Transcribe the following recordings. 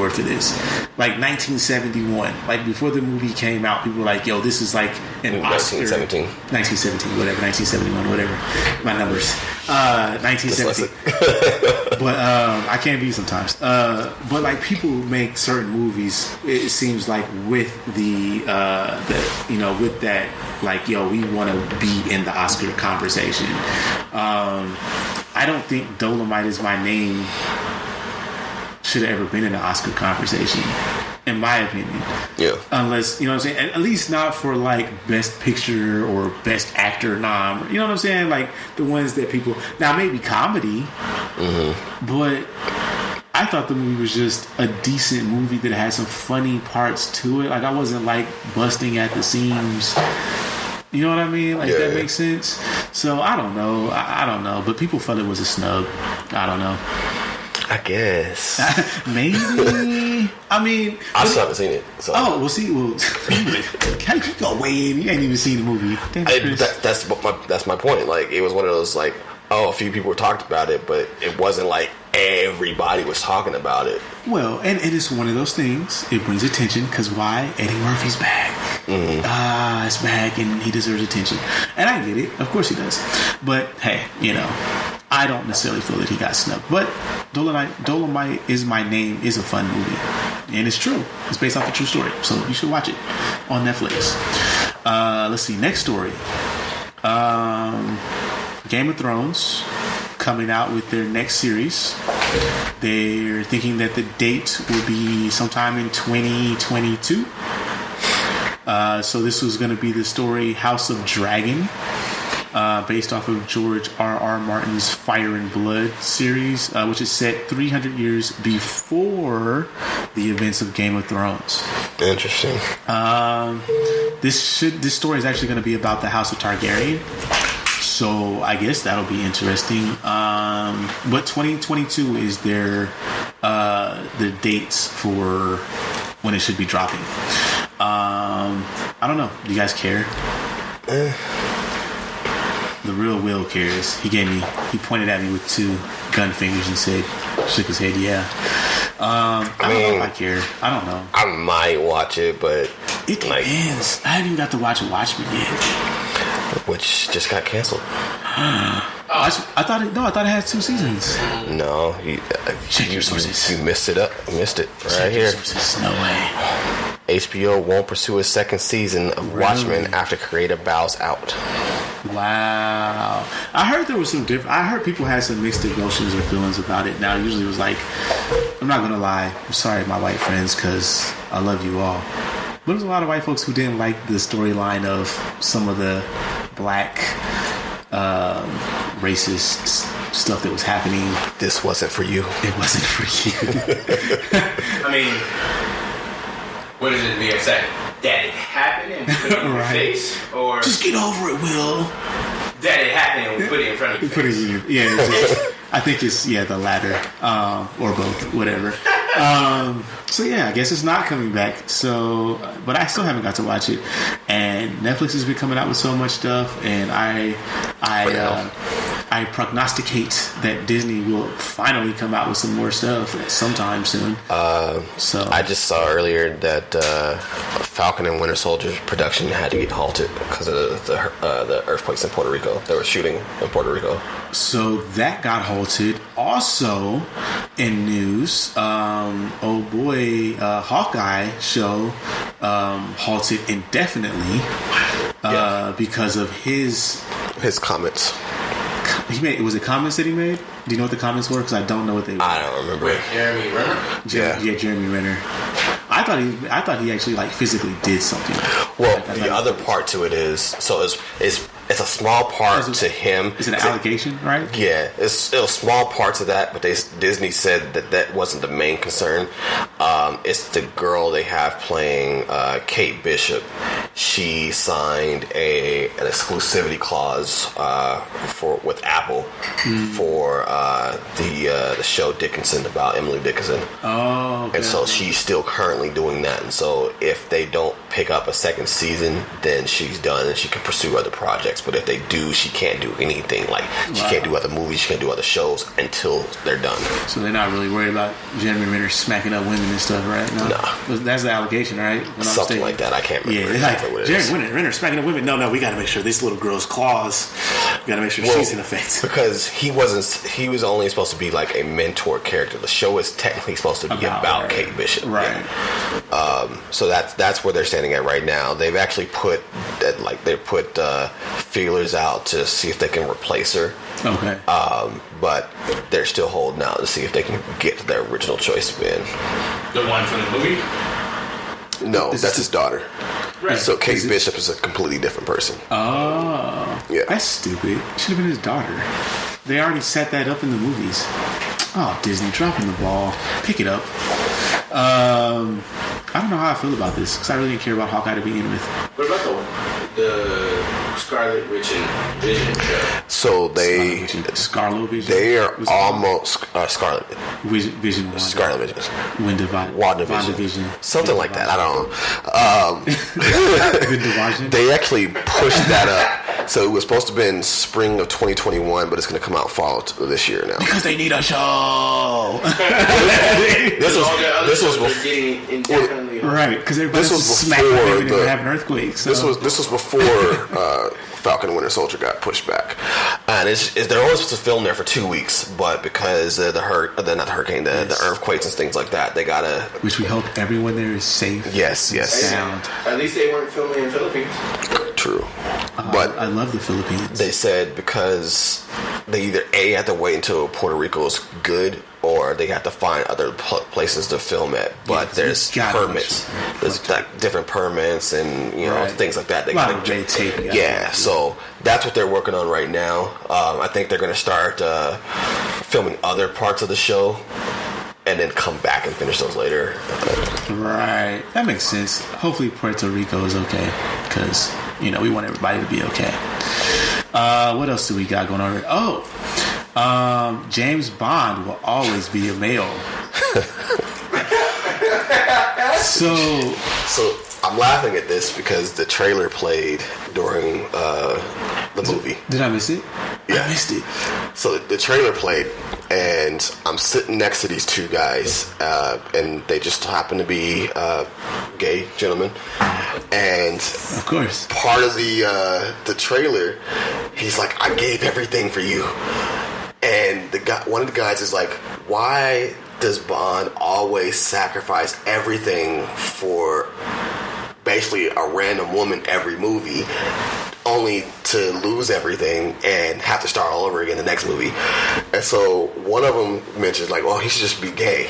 award for this. Like 1971, like before the movie came out, people were like, "Yo, this is like an Oscar." 1917, whatever, 1971, whatever. My numbers. 1917. But I can't be sometimes. But like people make certain movies, it seems like with the with that, like, yo, we want to be in the Oscar conversation. I don't think Dolomite Is My Name should have ever been in the Oscar conversation, in my opinion. Yeah. Unless, you know what I'm saying? At least not for like Best Picture or Best Actor nom. You know what I'm saying? Like the ones that people... Now, maybe comedy, but I thought the movie was just a decent movie that had some funny parts to it. Like I wasn't like busting at the seams. You know what I mean? Like that makes sense. So I don't know. I don't know. But people felt it was a snub. I don't know. I guess. Maybe. I mean, I still haven't seen it. So. Oh, we'll see. Well, how you go way in? You ain't even seen the movie. That's my point. Like, it was one of those, like, a few people talked about it, but it wasn't like everybody was talking about it. Well, and it's one of those things. It brings attention because why? Eddie Murphy's back. It's back and he deserves attention. And I get it. Of course he does. But hey, I don't necessarily feel that he got snubbed. But Dolomite Is My Name is a fun movie. And it's true. It's based off a true story. So you should watch it on Netflix. Let's see. Next story. Game of Thrones coming out with their next series. They're thinking that the date will be sometime in 2022. So this was going to be the story House of Dragon, based off of George R.R. Martin's Fire and Blood series, which is set 300 years before the events of Game of Thrones. Interesting. This story is actually going to be about the House of Targaryen. So I guess that'll be interesting. But 2022 is their dates for when it should be dropping. I don't know. Do you guys care? The real Will cares. He pointed at me with two gun fingers and shook his head. Yeah. I don't know if I care. I don't know. I might watch it, but it depends. I haven't even got to watch Watchmen yet, which just got canceled. I thought it had 2 seasons. No, check your sources. You missed it Check here. Your sources. No way. HBO won't pursue a second season of Watchmen after creative bows out. Wow. I heard there was some I heard people had some mixed emotions or feelings about it. Now, usually it was like, I'm not gonna lie, I'm sorry, my white friends, because I love you all. But there's a lot of white folks who didn't like the storyline of some of the black racist stuff that was happening. This wasn't for you. It wasn't for you. I mean, what is it to be upset? That it happened and put it in your face? Or just get over it, Will. That it happened and we put it in front of your face? I think it's the latter, or both, whatever. So yeah, I guess it's not coming back. So, but I still haven't got to watch it. And Netflix has been coming out with so much stuff, and I prognosticate that Disney will finally come out with some more stuff sometime soon. So I just saw earlier that Falcon and Winter Soldier production had to get halted because of the earthquakes in Puerto Rico. They were shooting in Puerto Rico. So that got halted. Also, in news, Hawkeye show halted indefinitely because of his comments. Was it comments that he made? Do you know what the comments were? Because I don't know what they were. I don't remember. Wait, Jeremy Renner? Yeah, Jeremy Renner. I thought he actually like physically did something. Well, the other part to it is, so it's a small part to him. It's an allegation, right? Yeah, it was small parts of that, but Disney said that wasn't the main concern. It's the girl they have playing Kate Bishop. She signed an exclusivity clause with Apple for the show Dickinson, about Emily Dickinson. Oh, okay. And so she's still currently doing that. And so if they don't pick up a second season, then she's done and she can pursue other projects. But if they do, she can't do anything. Like, she can't do other movies, she can't do other shows until they're done. So they're not really worried about Jeremy Renner smacking up women and stuff. stuff, right? No. That's the allegation, right? Something like that. I can't remember. Yeah, exactly what it is. Jeremy Renner smacking the women. No, we got to make sure this little girl's claws. We got to make sure she's in effect. Because he was only supposed to be like a mentor character. The show is technically supposed to be about Kate Bishop. Right. Yeah. So that's where they're standing at right now. They've actually put feelers out to see if they can replace her. Okay. But they're still holding out to see if they can get to their original choice Ben. The one from the movie? No, that's his daughter. Right. So Kate Bishop is a completely different person. Oh. Yeah. That's stupid. Should have been his daughter. They already set that up in the movies. Oh, Disney, dropping the ball. Pick it up. I don't know how I feel about this because I really didn't care about Hawkeye to begin with. What about the Scarlet Witch and Vision show? So Scarlet Vision. They are almost Scarlet Vision. Scarlet Vision. WandaVision. Something like that. I don't know. They actually pushed that up. So it was supposed to be in spring of 2021, but it's going to come out fall of this year now. Because they need a show. This was before. Right, because everybody was smacking and having earthquakes. So. This was before Falcon and Winter Soldier got pushed back, and they're only supposed to film there for 2 weeks, but because the earthquakes and things like that, they gotta. Which we hope everyone there is safe. Yes. Sound. At least they weren't filming in Philippines. True, but I love the Philippines. They said because they either have to wait until Puerto Rico is good, or they have to find other places to film at. But there's permits. There's like different permits and things like that. They got to take. Yeah, so that's what they're working on right now. I think they're going to start filming other parts of the show, and then come back and finish those later. Right, that makes sense. Hopefully Puerto Rico is okay because we want everybody to be okay. What else do we got going on here? James Bond will always be a male. So I'm laughing at this because the trailer played during the movie. Did I miss it? Yeah. I missed it. So the trailer played, and I'm sitting next to these two guys, and they just happen to be gay gentlemen. And of course, part of the trailer, he's like, "I gave everything for you," and one of the guys is like, "Why does Bond always sacrifice everything for basically a random woman every movie, only to lose everything and have to start all over again in the next movie?" And so one of them mentions like, "Well, he should just be gay,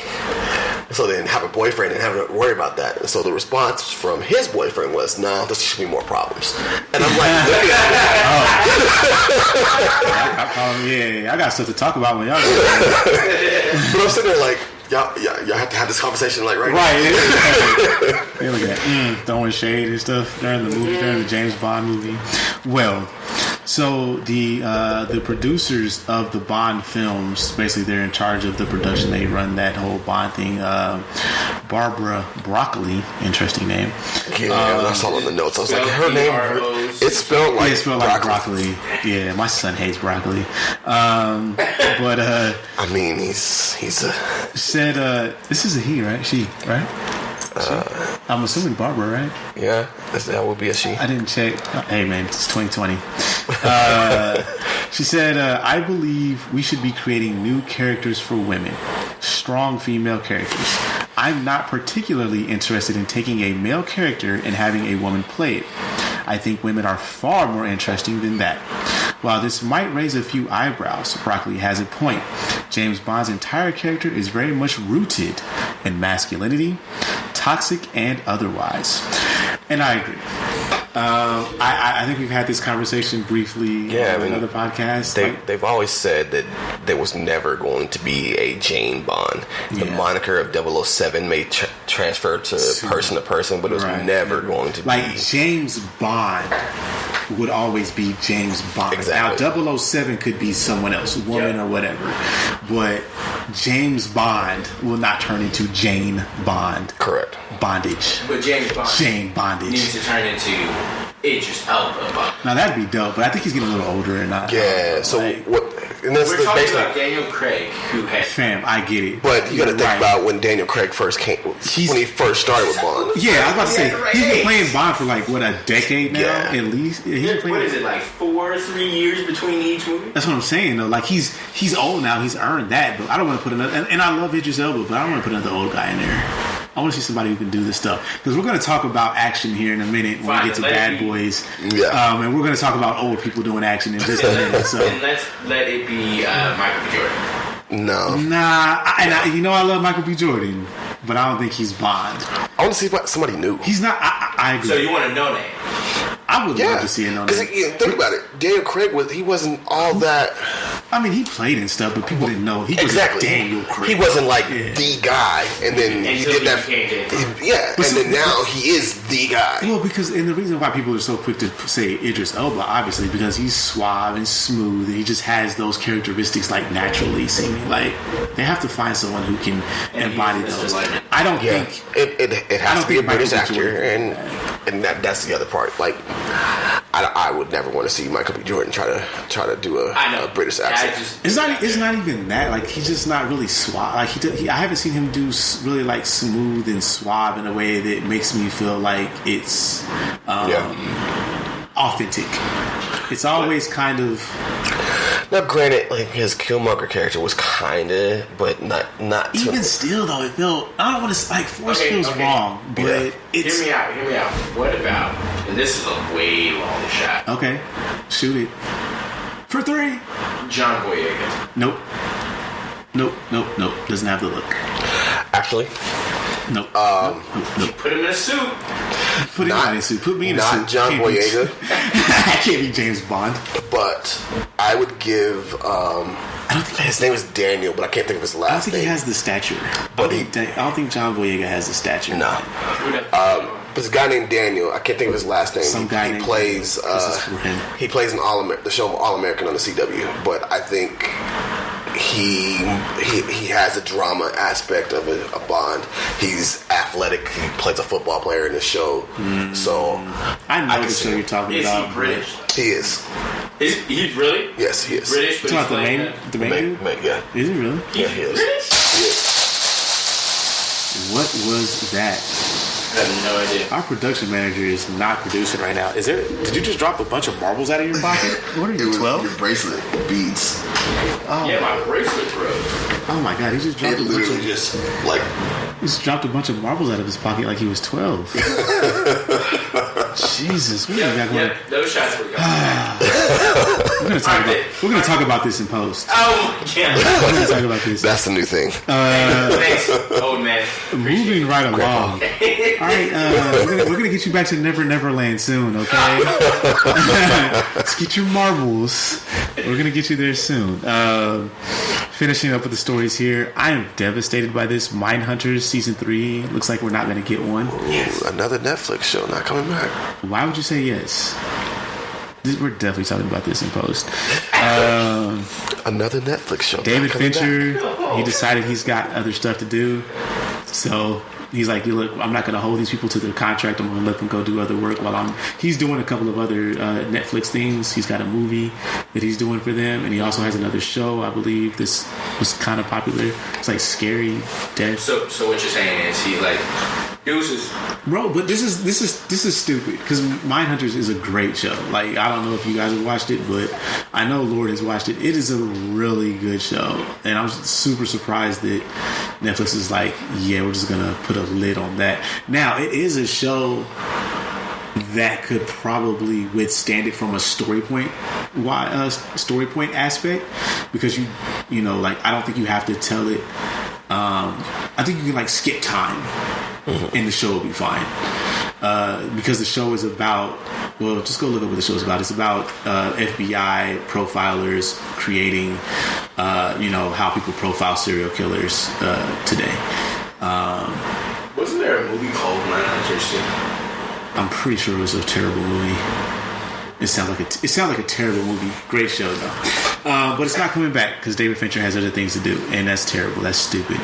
so then have a boyfriend and have to worry about that." And so the response from his boyfriend was, "No, this should be more problems." And I'm like, I got stuff to talk about when y'all go. But I'm sitting there like, y'all have to have this conversation like right now. They look at throwing shade and stuff during the James Bond movie. Well, so the producers of the Bond films, basically they're in charge of the production. They run that whole Bond thing. Barbara Broccoli, interesting name. Yeah, I saw on the notes. I was like, her name. It's spelled like broccoli. Yeah, my son hates broccoli. But I mean, he's a said this is a he, right? She, right? I'm assuming Barbara, right? Yeah, that would be a she. I didn't check. Hey, man, it's 2020. She said, I believe we should be creating new characters for women. Strong female characters. I'm not particularly interested in taking a male character and having a woman play it. I think women are far more interesting than that. While this might raise a few eyebrows, Broccoli has a point. James Bond's entire character is very much rooted in masculinity, toxic and otherwise. And I agree. I think we've had this conversation briefly on another podcast. They've always said that there was never going to be a Jane Bond. The moniker of 007 may transfer to person, but it was never going to be. Like James Bond would always be James Bond. Exactly. Now 007 could be someone else, woman or whatever. But James Bond will not turn into Jane Bond. Correct. Bondage. But James Bond Jane Bondage needs to turn into Idris Elba. Now that'd be dope, but I think he's getting a little older and not. Yeah. So And that's We're talking about Daniel Craig, who had... Fam, I get it. But you got to think about when Daniel Craig first came, when he first started with Bond. Yeah, I was about to say, he's been playing Bond for like, what, a decade now, at least? What is it, like 3 years between each movie? That's what I'm saying, though. Like, he's old now. He's earned that. But I don't want to put another... And I love Idris Elba, but I don't want to put another old guy in there. I want to see somebody who can do this stuff. Because we're going to talk about action here in a minute when we get to Bad Boys. Yeah. And we're going to talk about old people doing action in just a minute. So. And let's let it be Michael B. Jordan. No. Nah. I love Michael B. Jordan, but I don't think he's Bond. I want to see somebody new. He's not. I agree. So you want to know that? I would love to see it on there. Think about it. Daniel Craig wasn't all that. I mean, he played and stuff, but people didn't know he was Daniel Craig. He wasn't like the guy, and then he did that. Then now he is the guy. Well, and the reason why people are so quick to say Idris Elba, obviously, because he's suave and smooth, and he just has those characteristics like naturally seeming. Like they have to find someone who can embody those. I don't think it has to be a British actor, and that's the other part. Like I would never want to see Michael B. Jordan try to do a British accent. It's not even that. Like he's just not really suave. Like I haven't seen him do really like smooth and suave in a way that makes me feel like it's authentic. It's always kind of. Now, granted, like his Killmonger character was kinda, but not. Even still, though, it felt. I don't want to like force feels wrong, but it's. Hear me out. What about? And this is a way long shot. Okay, shoot it. For 3. John Boyega. Nope. Doesn't have the look. Actually. Nope. Nope. Put him in a suit. Put him in a suit. Put me in a suit. Not John Boyega. I can't be James Bond. But I would give. I don't think his name is Daniel, but I can't think of his last name. I don't think he has the stature. But I don't think John Boyega has the stature. No. There's a guy named Daniel. I can't think of his last name. Some guy he plays. He plays in the show All American on the CW. But I think he has a drama aspect of a Bond. He's athletic. He plays a football player in the show. So I know the show you're talking about. Is he British? He is. Is he really? Yes, he is. British, but he's the main dude? Yeah. Is he really? Yeah, he is. British? He is. What was that? I have no idea. Our production manager is not producing right now. Did you just drop a bunch of marbles out of your pocket? What are you, 12? Your bracelet beads. Oh. Yeah, my bracelet broke. Oh my god, he just dropped a bunch of marbles out of his pocket like he was 12. Jesus, those shots were gone. We're gonna talk about this in post. Oh yeah, we're gonna talk about this. That's the new thing. Thanks, old man. Moving right along. All right, we're gonna get you back to Never Neverland soon. Okay, let's get your marbles. We're gonna get you there soon. Finishing up with the stories here. I am devastated by this. Mindhunters season 3 looks like we're not going to get one. Yes. Another Netflix show not coming back. Why would you say yes? We're definitely talking about this in post. Another Netflix show. David Fincher, he decided he's got other stuff to do. So he's like, look, I'm not going to hold these people to their contract. I'm going to let them go do other work while he's doing a couple of other Netflix things. He's got a movie that he's doing for them, and he also has another show, I believe. This was kind of popular. It's like Scary Death. So what you're saying is he like deuces, bro? But this is stupid because Mindhunters is a great show. Like I don't know if you guys have watched it, but I know Lord has watched it. It is a really good show, and I was super surprised that Netflix is like, yeah, we're just gonna put a lid on that. Now it is a show that could probably withstand it from a story point aspect, because you know, like I don't think you have to tell it. I think you can like skip time, and the show will be fine. Because the show is about, well, just go look up what the show is about. It's about FBI profilers creating, how people profile serial killers today. Wasn't there a movie called Mindhunters? I'm pretty sure it was a terrible movie. It sounds like a terrible movie. Great show though, but it's not coming back because David Fincher has other things to do, and that's terrible. That's stupid.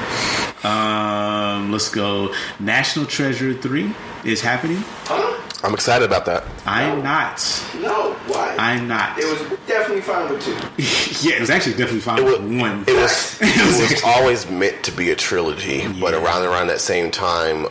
Let's go. National Treasure 3 is happening. Huh? I'm excited about that. I'm not. No, why? I'm not. It was definitely definitely fine with 2. Yeah, it was actually definitely fine with 1. It was always meant to be a trilogy, but around that same time,